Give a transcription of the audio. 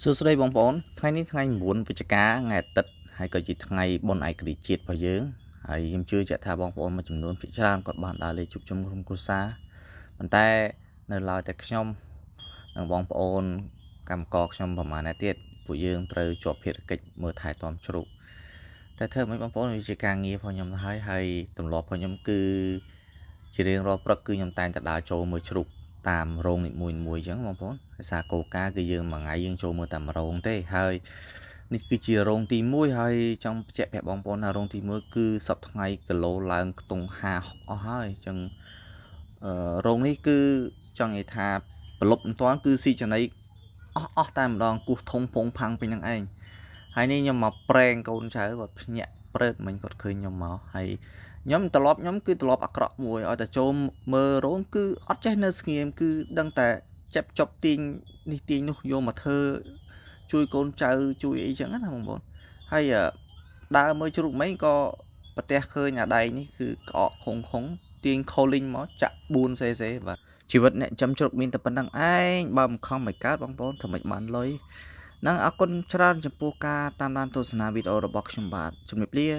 សួស្តីបងប្អូនថ្ងៃនេះថ្ងៃ9វិច្ឆិកាថ្ងៃអាទិត្យហើយក៏ជាថ្ងៃបុណ្យឯករាជ្យជាតិរបស់យើងហើយខ្ញុំជឿជាក់ថាបងប្អូនមួយចំនួនភាគច្រើនគាត់បានដើរលេងជួបជុំក្រុមគ្រួសារប៉ុន្តែនៅឡើយតែខ្ញុំនិងបងប្អូនកម្មករខ្ញុំប្រហែលអ្នកទៀតពួកយើងត្រូវជាប់ភារកិច្ចមើលថែទាំជ្រូកតែធ្វើមិនបងប្អូនវាជាការងាររបស់ខ្ញុំទៅហើយទម្លាប់របស់ខ្ញុំគឺជារៀងរាល់ព្រឹកគឺខ្ញុំតែងតែដើរចូលមើលជ្រូកតាមរោងនីមួយៗអញ្ចឹងបងប្អូនដោយសារគោលការណ៍គឺយើងមួយថ្ងៃយើងចូលមើលតែ1រោងទេហើយនេះគឺជារោងទី1ហើយចង់បញ្ជាក់ប្រាប់បងប្អូនថារោងទី1គឺសប្តាហ៍ថ្ងៃគីឡូឡើងខ្ទង់50អស់ហើយអញ្ចឹងរោងនេះគឺចង់និយាយថាប្រឡប់មិនតាន់គឺស៊ីចំណីអស់តែម្ដងគោះធំពងផាំងពេញហ្នឹងឯងហើយនេះខ្ញុំមកប្រេងកូនចៅគាត់ភ្ញាក់ព្រឹកមិញគាត់ឃើញខ្ញុំមកហើយខ្ញុំត្រឡប់ខ្ញុំគឺត្រឡប់អាក្រក់មួយឲ្យតែចូលមើលរោងគឺអត់ចេះនៅស្ងៀមគឺដឹងតែចាប់ចប់ទាញនេះទាញនោះយកមកធ្វើជួយកូនចៅជួយអីចឹងណាបងប្អូនហើយដើរមើលជ្រូកមិញក៏ប្រទះឃើញអាដែងនេះគឺក្អកខុងទាញខូលីងមកចាក់4សេបាទជីវិតអ្នកចាំជ្រូកមានតែប៉ុណ្្នឹងឯងបើមិនខំមិនកើតបងប្អូនធ្វើមិនបានលុយនឹងអរគុណច្រើនចំពោះការតាមដានទស្សនាវីដេអូរបស់ខ្ញុំបាទជំរាបលា